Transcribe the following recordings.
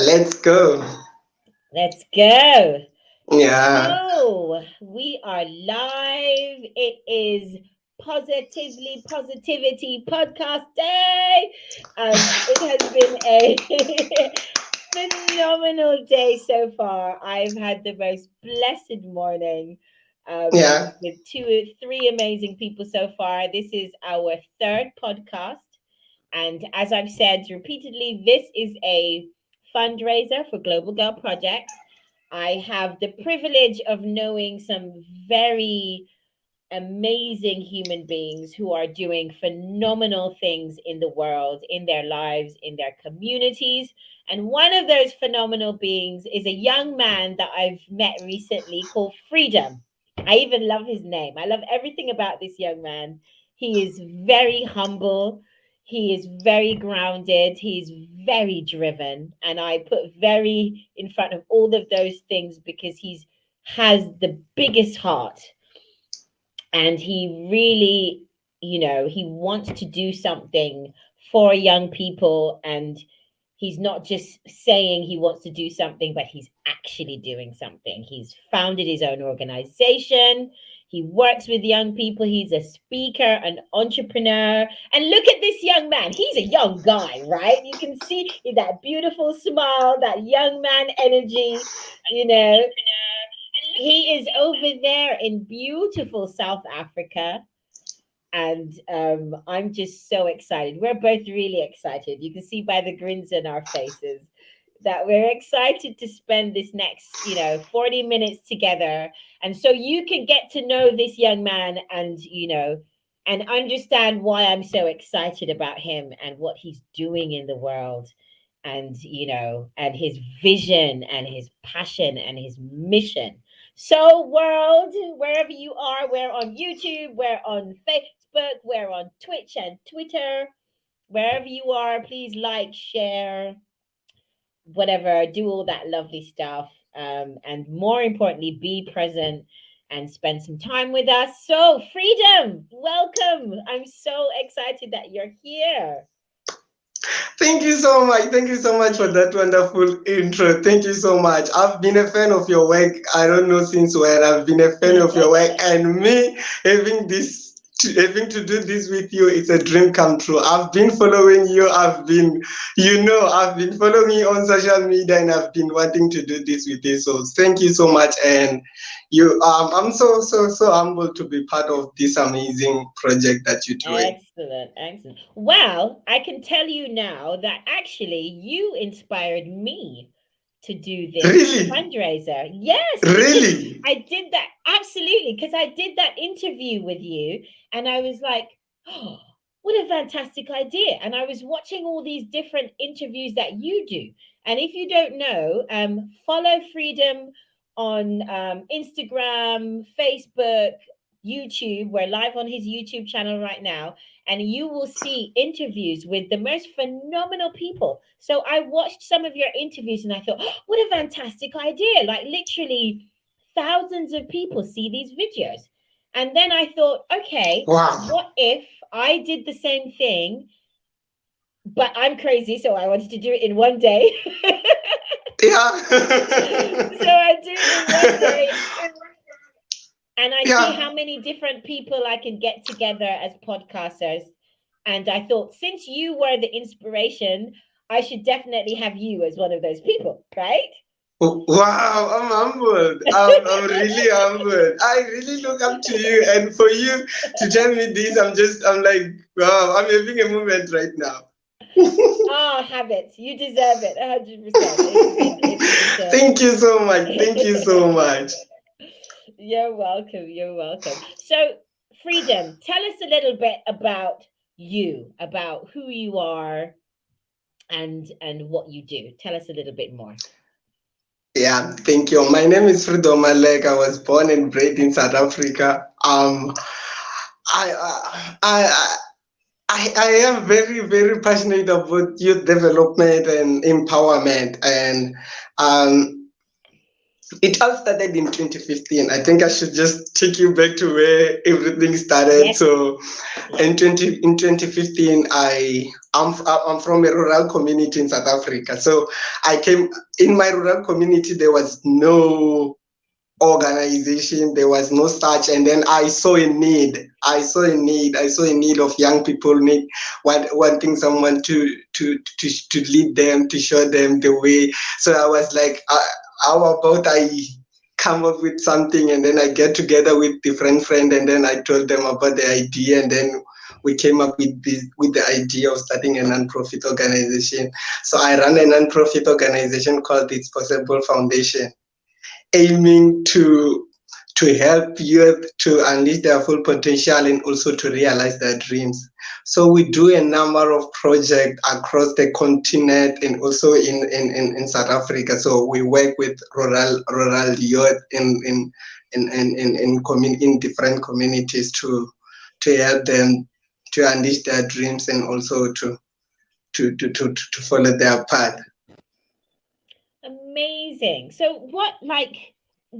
Let's go. Let's go. Yeah. So we are live. It is Positivity Podcast Day, and it has been a phenomenal day so far. I've had the most blessed morning Yeah. with three amazing people so far. This is our third podcast. And as I've said repeatedly, this is a fundraiser for Global Girl Project. I have the privilege of knowing some very amazing human beings who are doing phenomenal things in the world, in their lives, in their communities. And one of those phenomenal beings is a young man that I've met recently called Freedom. I even love his name. I love everything about this young man. He is very humble. He is very grounded. He's very driven. And I put very in front of all of those things because he's has the biggest heart, and he really, he wants to do something for young people. And he's not just saying he wants to do something, but he's actually doing something. He's founded his own organization. He works with young people. He's a speaker, an entrepreneur. And look at this young man. He's a young guy, right? You can see that beautiful smile, that young man energy, you know. He is over there in beautiful South Africa. And I'm just so excited. We're both really excited. You can see by the grins in our faces that we're excited to spend this next, 40 minutes together. And so you can get to know this young man and, and understand why I'm so excited about him and what he's doing in the world. And, and his vision and his passion and his mission. So, world, wherever you are, we're on YouTube, we're on Facebook, we're on Twitch and Twitter. Wherever you are, please like, share, whatever, do all that lovely stuff. And more importantly, be present and spend some time with us. So, Freedom, welcome. I'm so excited that you're here. Thank you so much. Thank you so much for that wonderful intro. Thank you so much. I've been a fan of your work. I don't know since when. I've been a fan of your work, and me having to do this with you, it's a dream come true. I've been following you. I've been following you on social media, and I've been wanting to do this with you. So thank you so much. And I'm so humbled to be part of this amazing project that you're doing. Excellent. Well, I can tell you now that actually you inspired me to do this Really? fundraiser. Yes, because Really? I did that. Absolutely, because I did that interview with you, and I was like, oh, what a fantastic idea. And I was watching all these different interviews that you do. And if you don't know, follow Freedom on Instagram, Facebook, YouTube. We're live on his YouTube channel right now, and you will see interviews with the most phenomenal people. So I watched some of your interviews and I thought, oh, what a fantastic idea. Like literally thousands of people see these videos. And then I thought, okay, Wow. what if I did the same thing, but I'm crazy, so I wanted to do it in one day. Yeah. So I do it in one day. And I see how many different people I can get together as podcasters. And I thought, since you were the inspiration, I should definitely have you as one of those people, right? Wow, I'm humbled. I'm really humbled. I really look up to you. And for you to tell me this, I'm like, wow, I'm having a moment right now. Have it. You deserve it, 100%. Thank you so much. Thank you so much. You're welcome. So, Freedom, tell us a little bit about you, about who you are and what you do. Tell us a little bit more. Yeah, thank you. My name is Freedom Maluleke. I was born and bred in South Africa. I am very, very passionate about youth development and empowerment. And it all started in 2015. I think I should just take you back to where everything started. Yes. So in 2015, I I'm from a rural community in South Africa. So I came in my rural community. There was no organization, there was no such, and then I saw a need. I saw a need of young people wanting someone to lead them, to show them the way. So I was like, how about I come up with something, and then I get together with different friends, and then I told them about the idea, and then we came up with the idea of starting a non-profit organization. So I run a non-profit organization called It's Possible Foundation, aiming to help youth to unleash their full potential and also to realize their dreams. So we do a number of projects across the continent and also in South Africa. So we work with rural youth in different communities to help them to unleash their dreams and also to follow their path. Amazing. So what, like,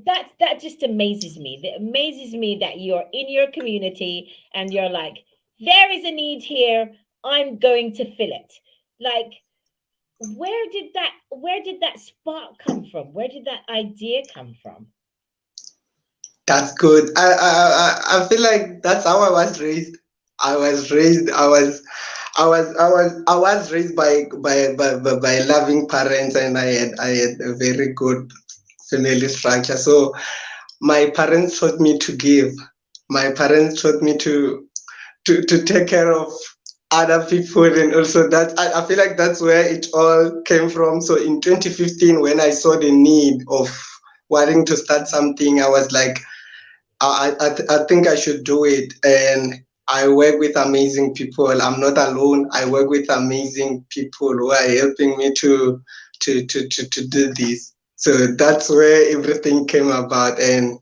that just amazes me. That amazes me that you're in your community and you're like, there is a need here, I'm going to fill it. Like, where did that spark come from? Where did that idea come from? That's good. I feel like that's how I was raised. I was raised. I was raised by loving parents, and I had a very good family structure. So my parents taught me to give. My parents taught me to take care of other people, and also that I feel like that's where it all came from. So in 2015, when I saw the need of wanting to start something, I was like, I think I should do it. And I work with amazing people. I'm not alone. I work with amazing people who are helping me to do this. So that's where everything came about. And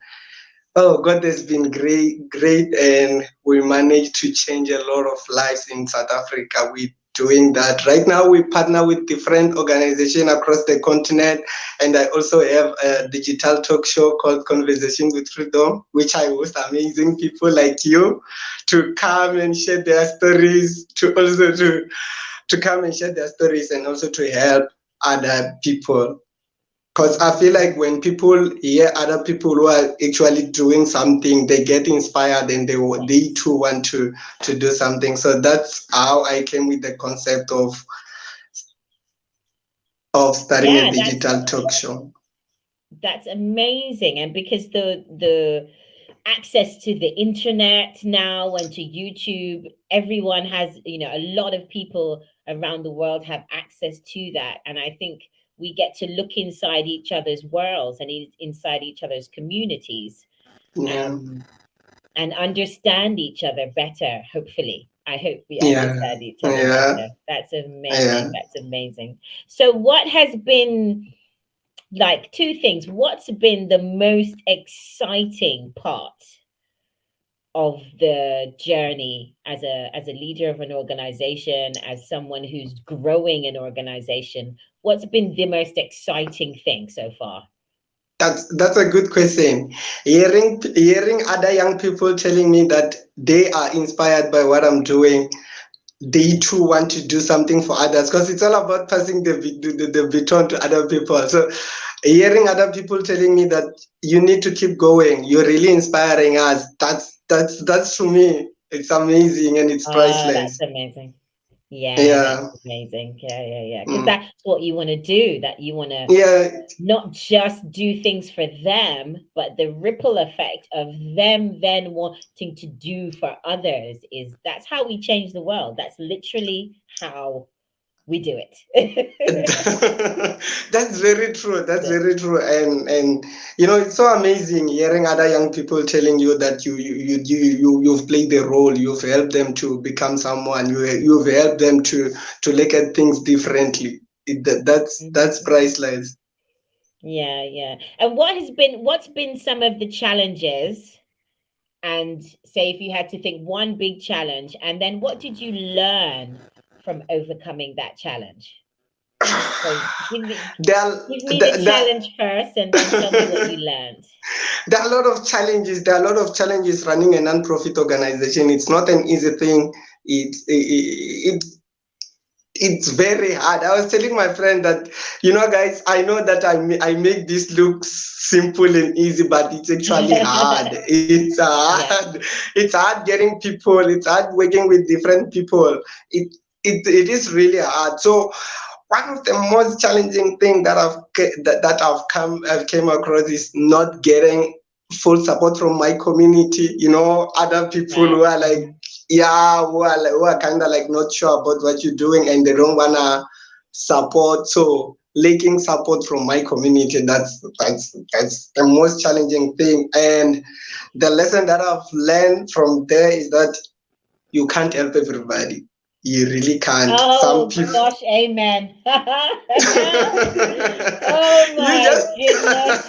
oh, God has been great, and we managed to change a lot of lives in South Africa with doing that. Right now, we partner with different organizations across the continent, and I also have a digital talk show called Conversation with Freedom, which I host amazing people like you to come and share their stories, to come and share their stories, and also to help other people. Because I feel like when people hear other people who are actually doing something, they get inspired and they too want to do something. So that's how I came with the concept of starting a Yeah, digital talk show. that's amazing. And because the access to the internet now and to YouTube, everyone has, a lot of people around the world have access to that. And I think we get to look inside each other's worlds and inside each other's communities, Yeah, um, and understand each other better. Hopefully, I hope we yeah, understand each other yeah, better. That's amazing. yeah. That's amazing. So what has been, like, two things? What's been the most exciting part of the journey as a leader of an organization, as someone who's growing an organization? What's been the most exciting thing so far? That's a good question. Hearing other young people telling me that they are inspired by what I'm doing, they too want to do something for others, because it's all about passing the baton to other people. So hearing other people telling me that you need to keep going, you're really inspiring us. That's to me, it's amazing and it's Ah, that's priceless. amazing. Yeah, Yeah. that's amazing. Yeah. Because Mm. that's what you want to do. That you want to Yeah. not just do things for them, but the ripple effect of them then wanting to do for others, is that's how we change the world. That's literally how we do it. That's very true. That's So, very true. And it's so amazing hearing other young people telling you that you've played the role, you've helped them to become someone, you've helped them to look at things differently. That's mhm. priceless. Yeah. And what's been some of the challenges? And say, if you had to think one big challenge, and then what did you learn from overcoming that challenge? So There are, give me the there, challenge first, and then tell me what you learned. there are a lot of challenges. There are a lot of challenges running a non-profit organization. It's not an easy thing. It it's very hard. I was telling my friend that, guys, I know that I make this look simple and easy, but it's actually hard. It's Yeah. hard. It's hard getting people. It's hard working with different people. It is really hard. So one of the most challenging thing that I've came across is not getting full support from my community. Other people Right. who are like, yeah, who are kind of like not sure about what you're doing and they don't wanna support. So lacking support from my community, that's the most challenging thing. And the lesson that I've learned from there is that you can't help everybody. You really can't. Some Oh people gosh, amen. Oh you my just goodness.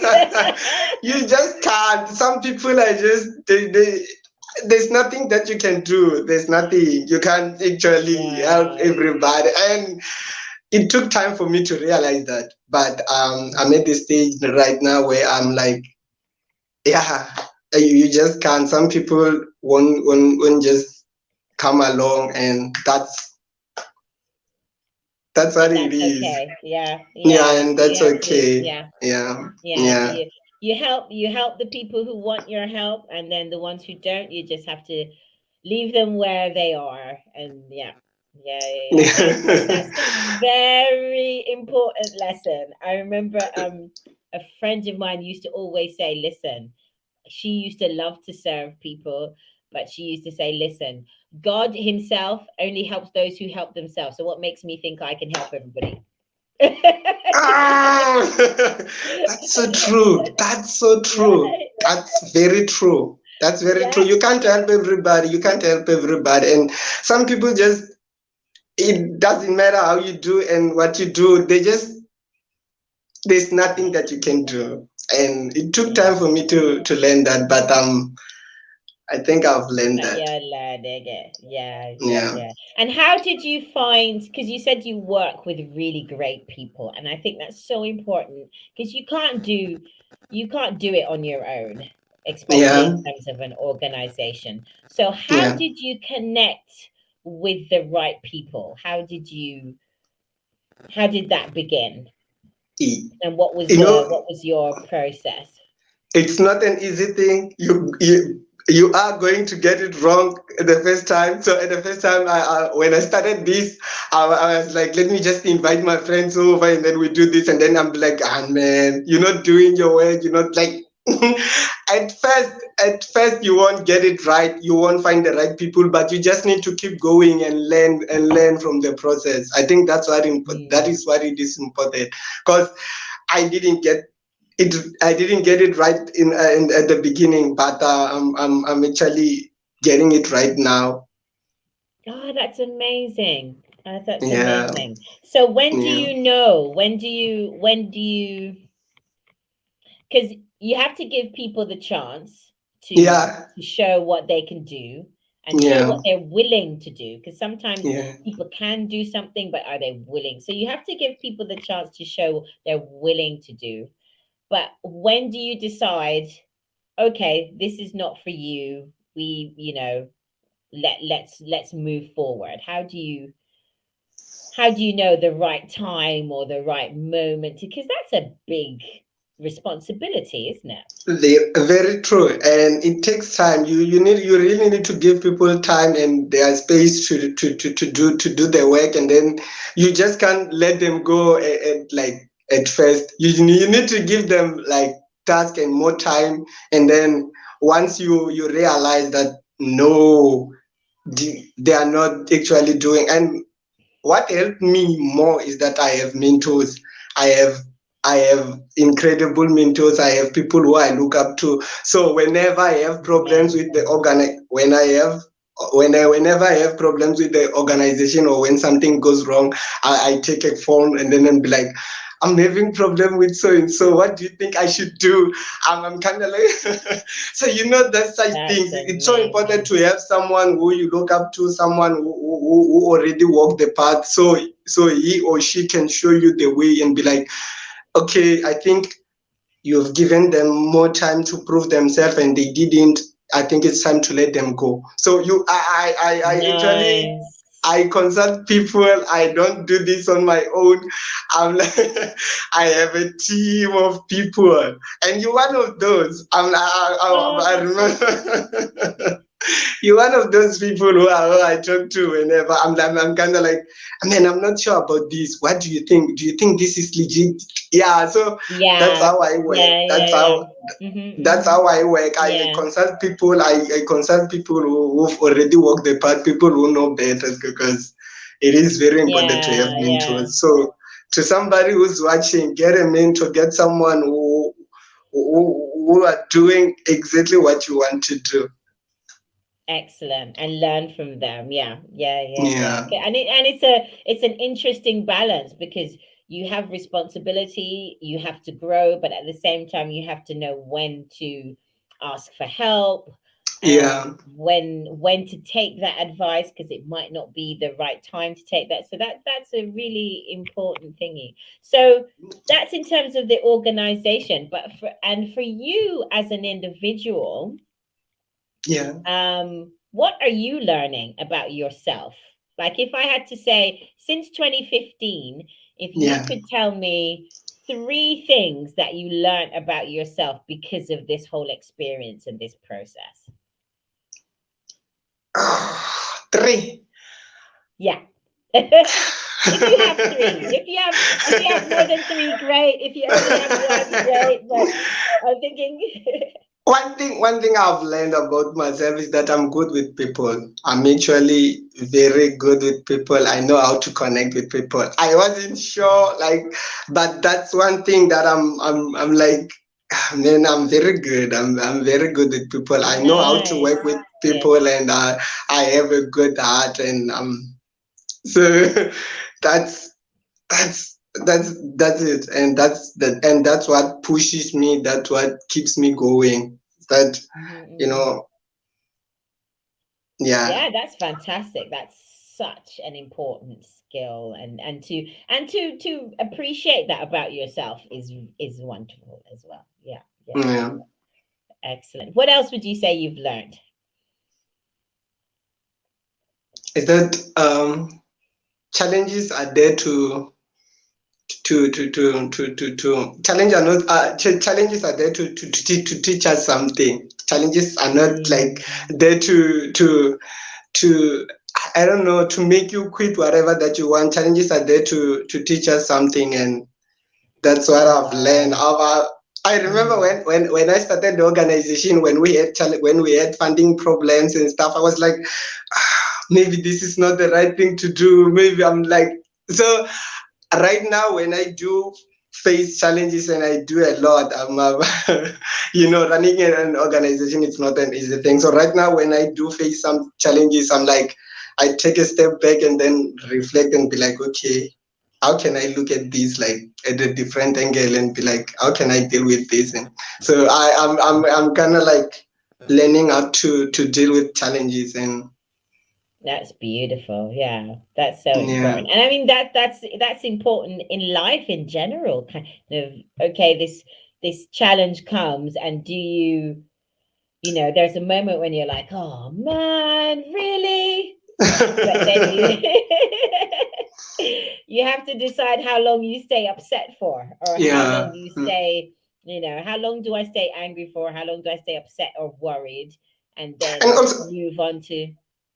you just can't. Some people are just there's nothing that you can do. There's nothing. You can't actually help Wow. everybody. And it took time for me to realize that. But I'm at this stage right now where I'm like, yeah, you just can't. Some people won't just come along, and that's what And it that's is. okay. Yeah, Yeah, yeah. So and you that's have to, okay. yeah, Yeah, yeah. So yeah. you help the people who want your help, and then the ones who don't, you just have to leave them where they are. And yeah, yeah, yeah, yeah. That's a very important lesson. I remember a friend of mine used to always say, "Listen." She used to love to serve people, but she used to say, "Listen, God Himself only helps those who help themselves. So what makes me think I can help everybody?" Ah, that's so true. That's so true. Right? That's very true. That's very true. Yeah. You can't help everybody. You can't help everybody. And some people just, it doesn't matter how you do and what you do. There's nothing that you can do. And it took time for me to learn that, but I think I've learned But that. yeah, learning it. Yeah, yeah, Yeah. yeah. And how did you find, because you said you work with really great people, and I think that's so important because you can't do it on your own, especially in Yeah. terms of an organization. So how Yeah. did you connect with the right people? How did that begin? E- And what was You the know, what was your process? it's not an easy thing. You are going to get it wrong the first time. So at the first time, when I started this, I was like, let me just invite my friends over, and then we do this, and then I'm like, ah man, you're not doing your work. You're not like. At first you won't get it right, you won't find the right people, but you just need to keep going and learn from the process. I think that Mm. is what it is important, because I didn't get I didn't get it right in at the beginning, but I'm actually getting it right now. Oh, that's amazing. That's Yeah, amazing. So when do yeah, you know? When do you because you have to give people the chance to yeah, to show what they can do and show yeah, what they're willing to do. Because sometimes yeah. people can do something, but are they willing? So you have to give people the chance to show they're willing to do. But when do you decide, okay, this is not for you? Let's move forward. How do you know the right time or the right moment? Because that's a big responsibility, isn't it? Very true, and it takes time. You really need to give people time and their space to do their work, and then you just can't let them go like at first. You need to give them like task and more time, and then once you realize that no, they are not actually doing. And what helped me more is that I have mentors. I have I have incredible mentors. I have people who I look up to. So whenever I have problems with the Amazing. whenever I have problems with the organization, or when something goes wrong, I take a phone and then be like, I'm having problem with so and so. What do you think I should do? I'm kind of like, so that such That's things. It's so important amazing. to have someone who you look up to, someone who already walked the path, so he or she can show you the way and be like, okay, I think you've given them more time to prove themselves and they didn't. I think it's time to let them go. So I actually Nice. I consult people. I don't do this on my own. I'm like, I have a team of people, and you're one of those. Oh, I that's so sweet. remember. You're one of those people who I talk to whenever I'm kind of like, man, I'm not sure about this. What do you think? Do you think this is legit? Yeah. So that's Yeah, how I work. yeah, yeah, yeah. Mm-hmm, That's mm-hmm. how I work. I Yeah, consult people. I consult people who've already walked the path, people who know better, because it is very important to have yeah, yeah. mentors. So to somebody who's watching, get a mentor, get someone who are doing exactly what you want to do. Excellent, and learn from them. Yeah, yeah, yeah, yeah. Yeah. Okay. And it's an interesting balance because you have responsibility, you have to grow, but at the same time, you have to know when to ask for help, Yeah. when to take that advice because it might not be the right time to take that. So that's a really important thingy. So that's in terms of the organization, but for you as an individual, Yeah. what are you learning about yourself? Like if I had to say since 2015, if you Yeah. could tell me three things that you learned about yourself because of this whole experience and this process. Three. Yeah. If you have three, if you have more than three, great. If you only have one, great. But I'm thinking One thing I've learned about myself is that I'm good with people. I'm actually very good with people. I know how to connect with people. I wasn't sure, like, but that's one thing that I'm like, man, I'm very good. I'm very good with people. I know how to nice. work with Yes. people, and I have a good heart, and so that's that's it, and that's what pushes me. That's what keeps me going. That you Mm-hmm. know, yeah, Yeah, that's fantastic. That's such an important skill, and to appreciate that about yourself is wonderful as well. Yeah, yeah, yeah. yeah. Excellent. What else would you say you've learned? Is that challenges are there challenges are not challenges are there to teach us something. Challenges are not like Mm. there to I don't know, to make you quit whatever that you want. Challenges are there to teach us something, and that's what I've learned. Wow. I remember Mm. when I started the organization, when we had funding problems and stuff, I was like, maybe this is not the right thing to do. Maybe I'm like, so right now when I do face challenges, and I do a lot, running an organization, it's not an easy thing. So right now when I do face some challenges, I'm like, I take a step back and then reflect and be like, okay, how can I look at this like at a different angle and be like, how can I deal with this? And so I'm kind of like learning how to deal with challenges. And That's beautiful. Yeah, that's so yeah. important. And I mean that's important in life in general. Kind of okay, this challenge comes, and do there's a moment when you're like, oh man, really? But then you you have to decide how long you stay upset for, or how long Yeah. you stay, how long do I stay angry for, how long do I stay upset or worried, and And then also, move on to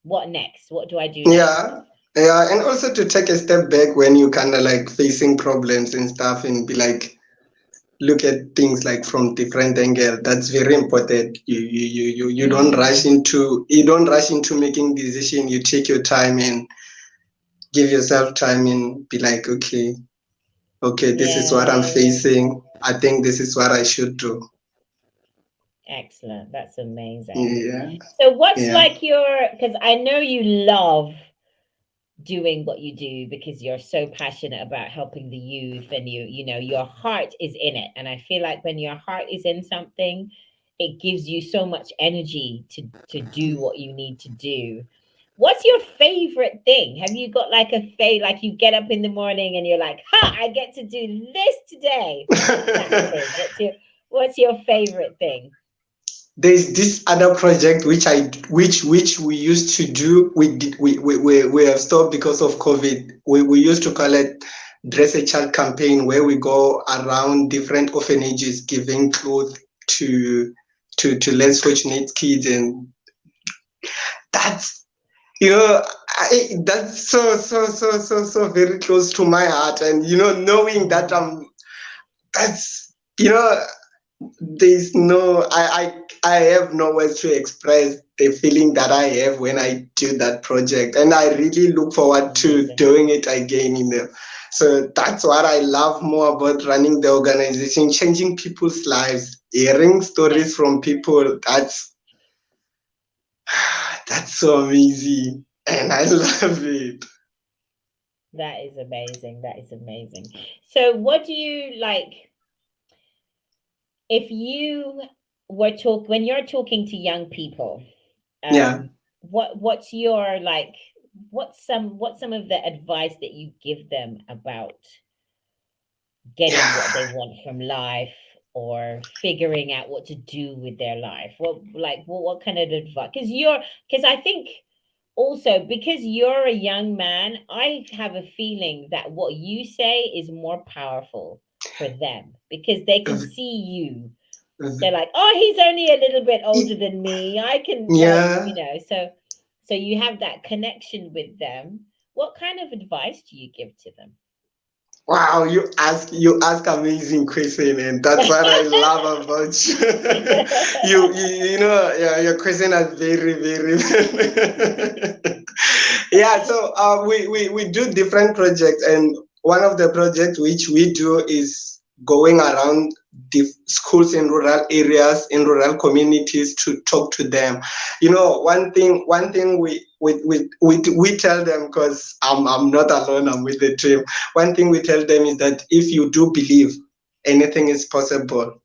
what next, what do I do next. yeah, yeah, and also to take a step back when you kind of like facing problems and stuff, and be like, look at things like from different angle. That's very important. You don't rush Mm, into making decision. You take your time and give yourself time and be like, okay, this is what I'm yeah. facing. I think this is what I should do. Excellent, that's amazing. Yeah, So what's yeah. like your, because I know you love doing what you do because you're so passionate about helping the youth, and your heart is in it, and I feel like when your heart is in something, it gives you so much energy to do what you need to do. What's your favorite thing? Have you got like like you get up in the morning and you're like, ha, I get to do this today? What is that thing? What's your favorite thing? there's this other project which we used to do. We have stopped because of COVID. We used to call it Dress a Child campaign, where we go around different orphanages giving clothes to less fortunate kids, and that's that's so very close to my heart. And knowing that that's there's no I have no words to express the feeling that I have when I do that project, and I really look forward to Amazing. doing it again so that's what I love more about running the organization, changing people's lives, hearing Yeah, stories from people. That's so amazing, and I love it. that is amazing. That is amazing. So, what do you like if you when you're talking to young people? Yeah. What's your like? What's some of the advice that you give them about getting what they want from life or figuring out what to do with their life? What kind of advice? Because I think also because you're a young man, I have a feeling that what you say is more powerful for them because they can see you. They're like, oh, he's only a little bit older than me. I can Yeah. so you have that connection with them. What kind of advice do you give to them? Wow, you ask amazing question, and that's what I love about you. Yeah, your question is very. Yeah, so we do different projects, and one of the projects which we do is going around schools in rural areas, in rural communities, to talk to them. One thing we tell them, because I'm not alone, I'm with the team. One thing we tell them is that if you do believe, anything is possible.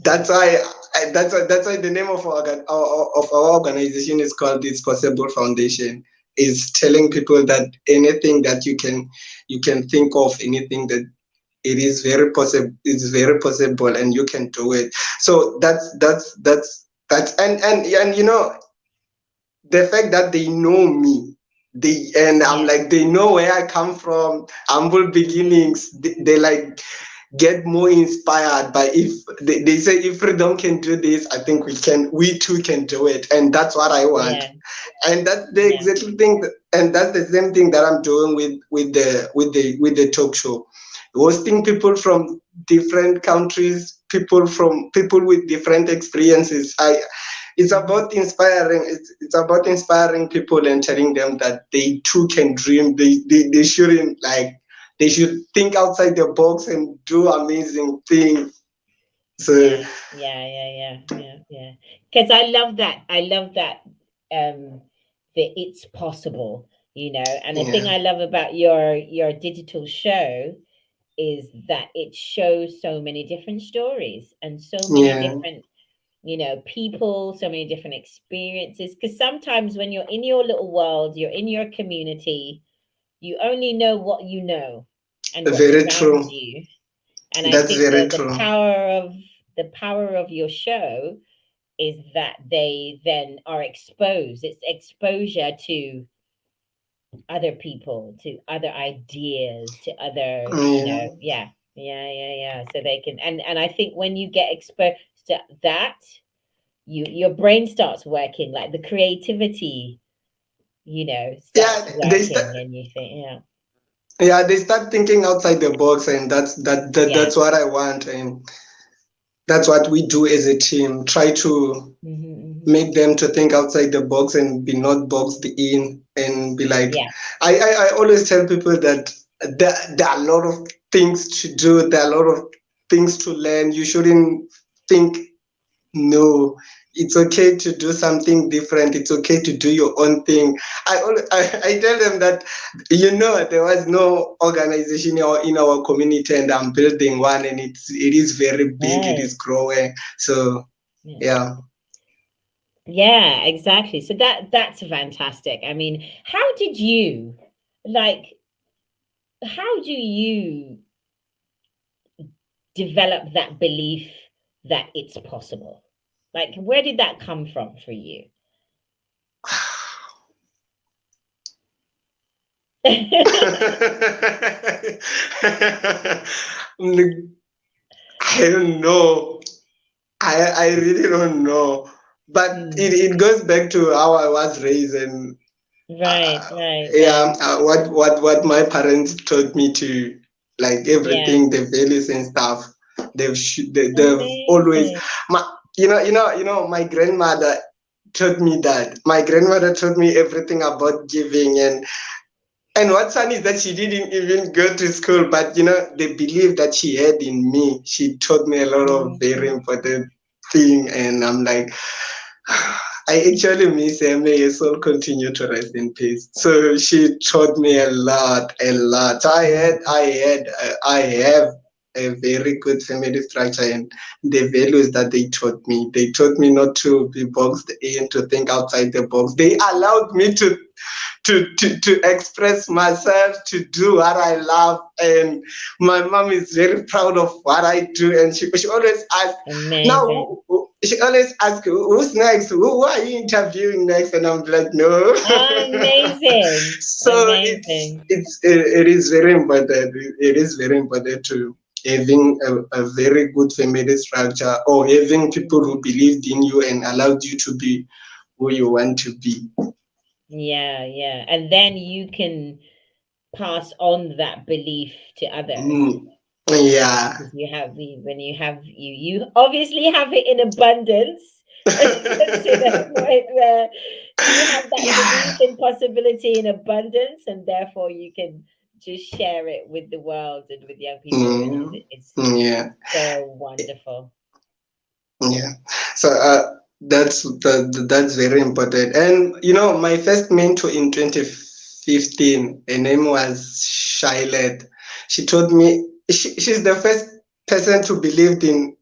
That's Wow. why that's why the name of our organization is called It's Possible Foundation. Is telling people that anything that you can think of, anything that it is very possible, it's very possible, and you can do it. So that's and the fact that they know me, and I'm Yeah. like, they know where I come from, humble beginnings. They like get more inspired by, if they say, if Freedom can do this, I think we too can do it, and that's what I want. Yeah. And that's the Yeah. exact thing and that's the same thing that I'm doing with the talk show, hosting people from different countries, people with different experiences. It's Mhm. about inspiring. It's about inspiring people and telling them that they too can dream. They shouldn't, like, they should think outside the box and do amazing things. So Yeah. Yeah. Yeah. Yeah. Yeah. Yeah. Because I love that. I love that. Um, that it's possible. And the thing yeah, I love about your digital show is that it shows so many different stories and so many yeah, different people, so many different experiences. Because sometimes when you're in your little world, you're in your community, you only know what you know and what's very around true. you. And I That's think very the true. power of your show is that they then are exposed. It's exposure to other people, to other ideas, to other, Yeah, yeah, yeah, yeah, yeah. So they can, and I think when you get exposed to that, your brain starts working, like the creativity, starts yeah. working, and you think, yeah, They start thinking outside the box, and yeah, that's what I want, and that's what we do as a team. Try to hmm, make them to think outside the box and be not boxed in, and be like, yeah, I always tell people that there are a lot of things to do, there are a lot of things to learn. You shouldn't think, no, it's okay to do something different, it's okay to do your own thing. I tell them that, there was no organization in our community, and I'm building one, and it is very big, it is right, growing. So yeah. yeah. Yeah, exactly. So that's fantastic. I mean, like how do you develop that belief that it's possible? Like, where did that come from for you? I don't know. I really don't know. But it goes back to how I was raised, and Right, right, right. yeah, what my parents taught me to, like Yeah. everything, the values and stuff. They've always Amazing. my my grandmother taught me that. My grandmother taught me everything about giving, and what's funny is that she didn't even go to school, but the belief that she had in me, she taught me a lot of very Mhm. important thing, and I'm like, I actually miss her. May her soul continue to rest in peace. So she taught me a lot, a lot. I have a very good family structure, and the values that they taught me. They taught me not to be boxed in, to think outside the box. They allowed me to express myself, to do what I love. And my mom is very proud of what I do. And she always asks, Amazing. now, she always asks, who's next? Who are you interviewing next? And I'm like, no. Amazing. So Amazing. it is very important. It is very important to having a very good family structure, or having people who believed in you and allowed you to be who you want to be. Yeah, yeah. And then you can pass on that belief to others. Mm, yeah. Because you have the when you obviously have it in abundance to the point where you have that belief Yeah. in possibility in abundance, and therefore you can just share it with the world and with young people. Mm, It's yeah. so wonderful. Yeah. So that's very important. And my first mentor in 2015, her name was Shilet. She told me she's the first person to believe in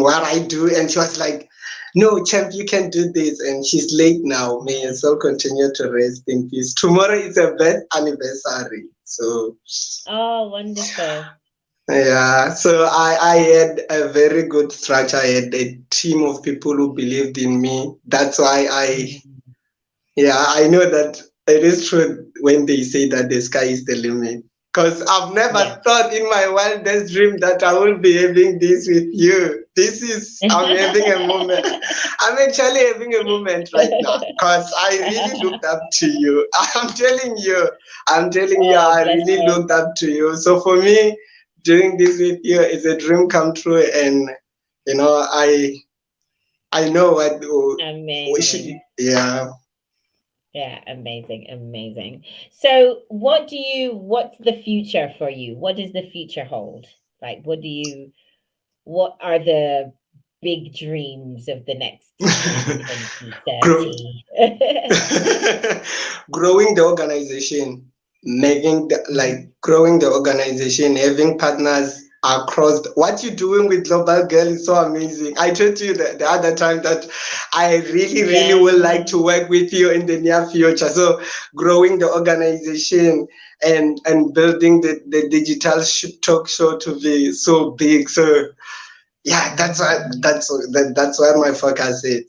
what I do, and she was like, "No, champ, you can do this." And she's late now. May her Nice. soul continue to rest in peace. Tomorrow is her birth anniversary, so. Oh, wonderful. Yeah, so I had a very good structure. I had a team of people who believed in me. That's why Mm. I know that it is true when they say that the sky is the limit. Because I've Yeah. never thought in my wildest dream that I will be having this with you. I'm having a moment. I'm actually having a moment right now because I really looked up to you. I'm telling you, Oh, I bless really her. looked up to you. So for me, doing this with you is a dream come true. And, you know, I know what we should, Amazing. yeah. Yeah, amazing, amazing. So, what's the future for you? What does the future hold? Like, what are the big dreams of the next 10, 20, Grow, 30? growing the organization, Mhm. growing the organization, having partners across. What you're doing with Global Girl is so amazing. I told you the other time that I really, really Yeah, would like to work with you in the near future. So growing the organization and building the digital talk show to be so big. So yeah, that's where my focus is.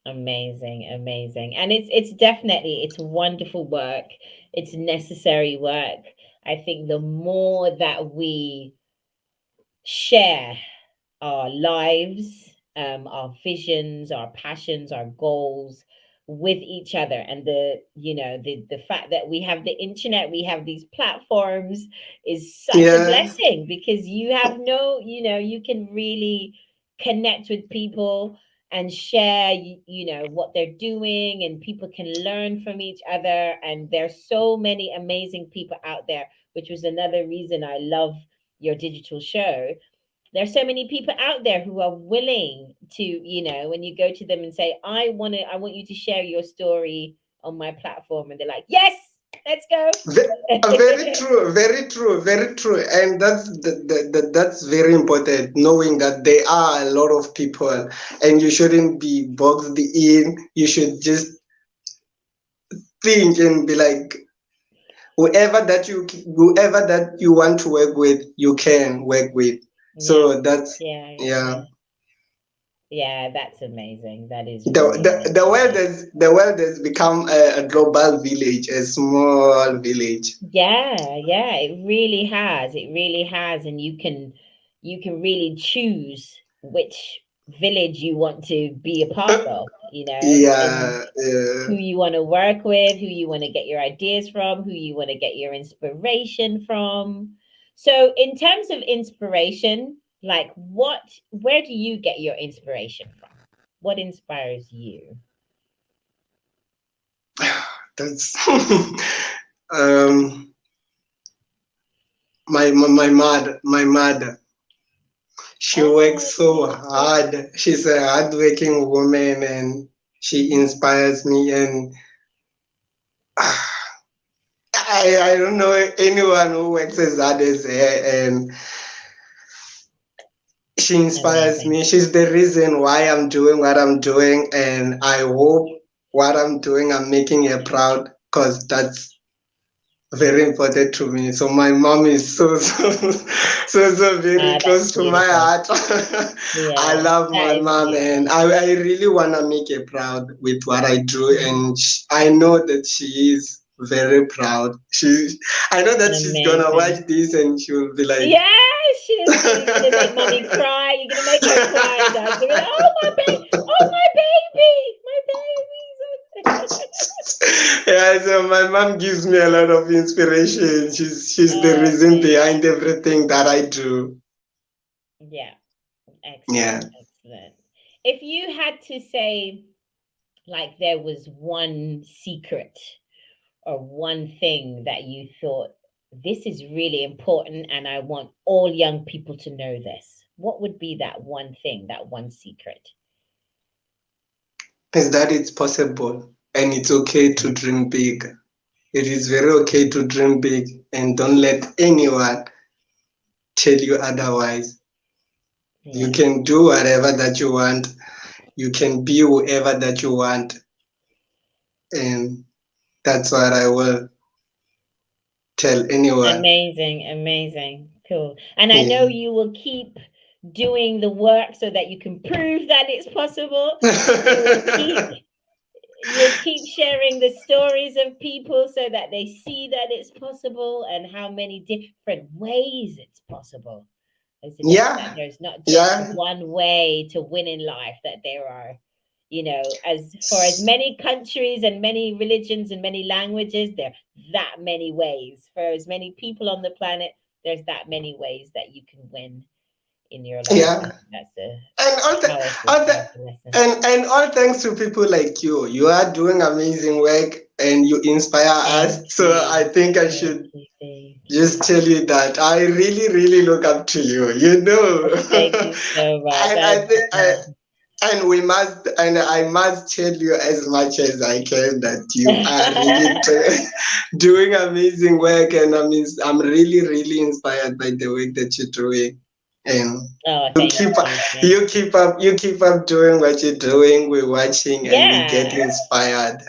amazing, amazing. And it's definitely it's wonderful work. It's necessary work. I think the more that we share our lives, our visions, our passions, our goals with each other, and the fact that we have the internet, we have these platforms is such a Yeah. blessing because you can really connect with people and share what they're doing, and people can learn from each other, and there's so many amazing people out there, which was another reason I love your digital show. There's so many people out there who are willing to, when you go to them and say, I want you to share your story on my platform, and they're like, yes, let's go. Very true, very true, very true, and that's very important. Knowing that there are a lot of people, and you shouldn't be boxed in. You should just think and be like, whoever that you want to work with, you can work with. Yeah, So that's yeah, yeah. yeah. Yeah, that's amazing. That is The, really the, the world amazing. has the world has become a global village, a small village. Yeah, yeah, it really has. It really has. And you can really choose which village you want to be a part of, in Yeah, who you want to work with, who you want to get your ideas from, who you want to get your inspiration from. So, in terms of inspiration, like where do you get your inspiration from? What inspires you? that's um my mother. She Oh, works so beautiful. hard. She's a hardworking woman, and she Mhm. inspires me. And I don't know anyone who works as hard as her, and she inspires Amazing. me. She's the reason why I'm doing what I'm doing, and I hope what I'm doing, I'm making her proud, because that's very important to me. So my mom is so very Ah, that's close to my beautiful. heart. I Yeah, love that my is mom, and beautiful. I really want to make her proud with what I do, Mhm. and I know that she is very proud. I know that she's gonna watch Amazing. this and she will be like, Yeah, she's gonna make mommy cry. You're gonna make her cry, guys. They're like, oh my baby, oh my baby, my baby. yeah, so my mom gives me a lot of inspiration. She's the reason behind Amazing. everything that I do. Yeah, excellent, Yeah. excellent. If you had to say, like, there was one secret or one thing that you thought, this is really important and I want all young people to know this, what would be that one thing, that one secret? Is that it's possible and it's okay to dream big. It is very okay to dream big, and don't let anyone tell you otherwise. You Yeah, can do whatever that you want. You can be whoever that you want. And that's what I will tell anyone. amazing, amazing, cool. And I know Yeah. you will keep doing the work so that you can prove that it's possible. You will keep you'll keep sharing the stories of people so that they see that it's possible and how many different ways it's possible. That Yeah. there's not just Yeah. one way to win in life, that there are, as for as many countries and many religions and many languages, there are that many ways. For as many people on the planet, there's that many ways that you can win in your life. Yeah. And that's a And powerful, all the, powerful lesson. and all thanks to people like you. You are doing amazing work and you inspire us. Thank So I you. think I Thank should you. Thank just you. tell you that I really, really look up to you. You know, Thank you so much. and I think and we must, and I must tell you as much as I can that you are really doing amazing work, and I'm really, really inspired by the work that you're doing. And Oh, you thank keep you. Thank you. you keep up doing what you're doing. We're watching and we get Yeah, inspired.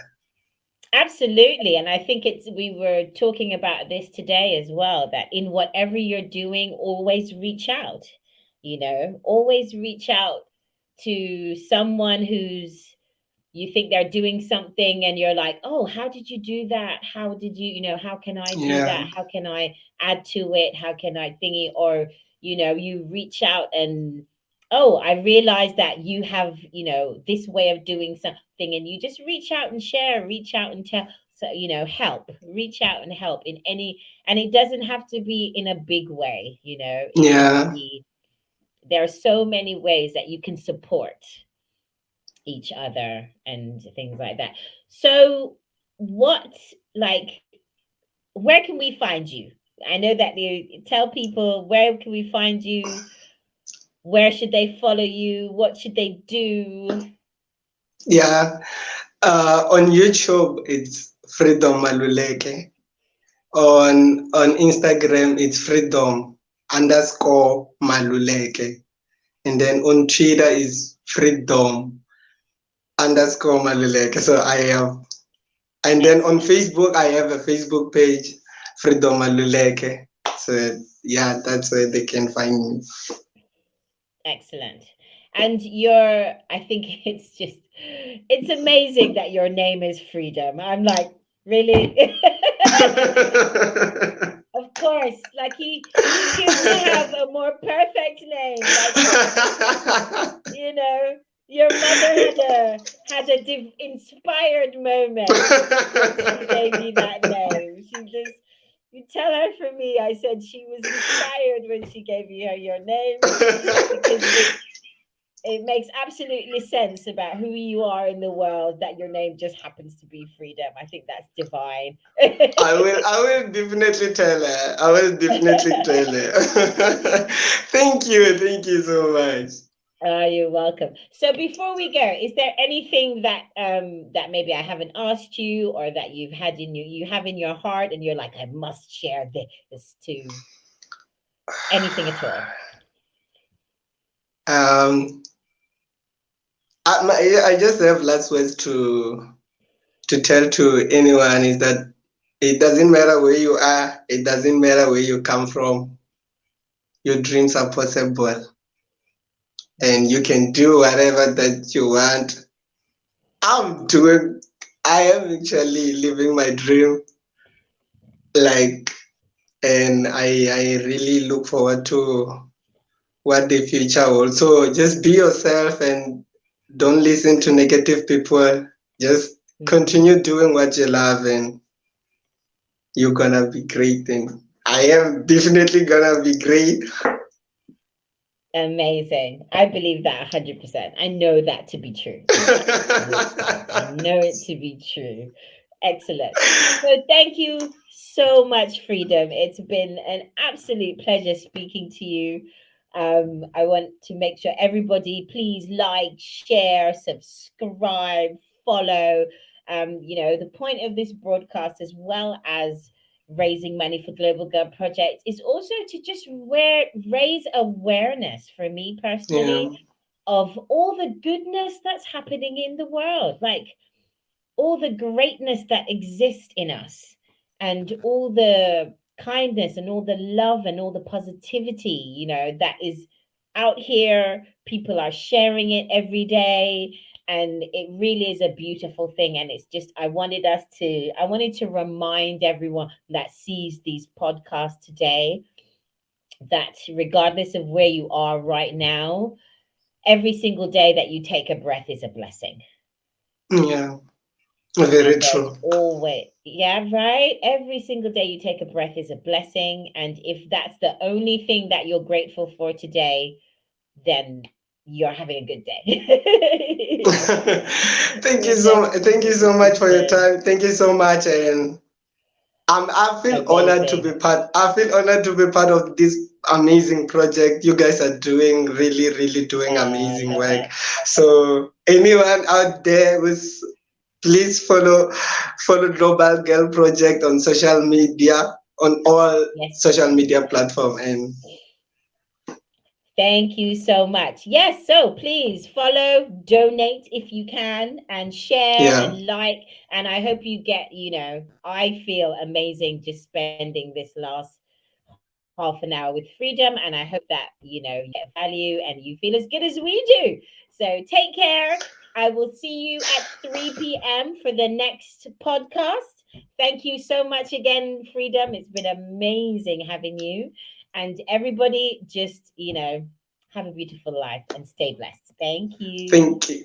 absolutely. And I think we were talking about this today as well, that in whatever you're doing, always reach out, always reach out to someone who's you think they're doing something and you're like, oh, how did you do that? How did how can I do Yeah, that? How can I add to it? How can I thingy? Or you reach out and, oh, I realized that you have this way of doing something, and you just reach out and share, reach out and tell, so help, reach out and help in any, and it doesn't have to be in a big way. It can yeah, be, there are so many ways that you can support each other and things like that. So, what, like, where can we find you? I know that you tell people, where can we find you? Where should they follow you? What should they do? yeah. On YouTube, it's Freedom Maluleke. On Instagram, it's Freedom underscore Maluleke. And then on Twitter is Freedom underscore Maluleke. So I have, and then on Excellent. Facebook, I have a Facebook page, Freedom Maluleke. So yeah, that's where they can find me. Excellent. And I think it's amazing that your name is Freedom. I'm like, really? Of course, like you couldn't have a more perfect name. Like, you know, your mother had a inspired moment when she gave you that name. You tell her for me. I said she was inspired when she gave you your name because it makes absolutely sense about who you are in the world that your name just happens to be Freedom. I think that's divine. I will definitely tell her. I will definitely tell her. Thank you so much. You're welcome. So before we go, is there anything that maybe I haven't asked you or that you have in your heart and you're like, I must share this to anything at all? Um, I just have last words to tell to anyone is that it doesn't matter where you are, it doesn't matter where you come from, your dreams are possible and you can do whatever that you want. I'm doing, I am actually living my dream, like, and I really look forward to what the future holds. So just be yourself and don't listen to negative people. Just Mhm. continue doing what you love and you're gonna be great. And I am definitely gonna be great. Amazing. I believe that 100%. I know that to be true. In fact, 100%. I know it to be true. Excellent. So thank you so much, Freedom. It's been an absolute pleasure speaking to you. I want to make sure everybody please like, share, subscribe, follow. The point of this broadcast, as well as raising money for Global Girl Project, is also to just raise awareness for me Yeah, personally of all the goodness that's happening in the world, like all the greatness that exists in us, and all the kindness and all the love and all the positivity, that is out here. People are sharing it every day, and it really is a beautiful thing. And it's just, I wanted to remind everyone that sees these podcasts today that regardless of where you are right now, every single day that you take a breath is a blessing. yeah, very And there's true. always, yeah, right? Every single day you take a breath is a blessing. And if that's the only thing that you're grateful for today, then you're having a good day. You're Thank you so definitely much for your good. time. Thank you so much, and I feel honored to be Amazing. part. I feel honored to be part of this amazing project. You guys are doing really, really doing I amazing love work. it. So anyone out there who's, please follow Global Girl Project on social media, on all Yes. social media platform. And Thank you so much. Yes, so please follow, donate if you can, and share yeah, and like. And I hope you I feel amazing just spending this last half an hour with Freedom. And I hope that, you get value and you feel as good as we do. So take care. I will see you at 3 p.m. for the next podcast. Thank you so much again, Freedom. It's been amazing having you. And everybody, just, have a beautiful life and stay blessed. Thank you. thank you.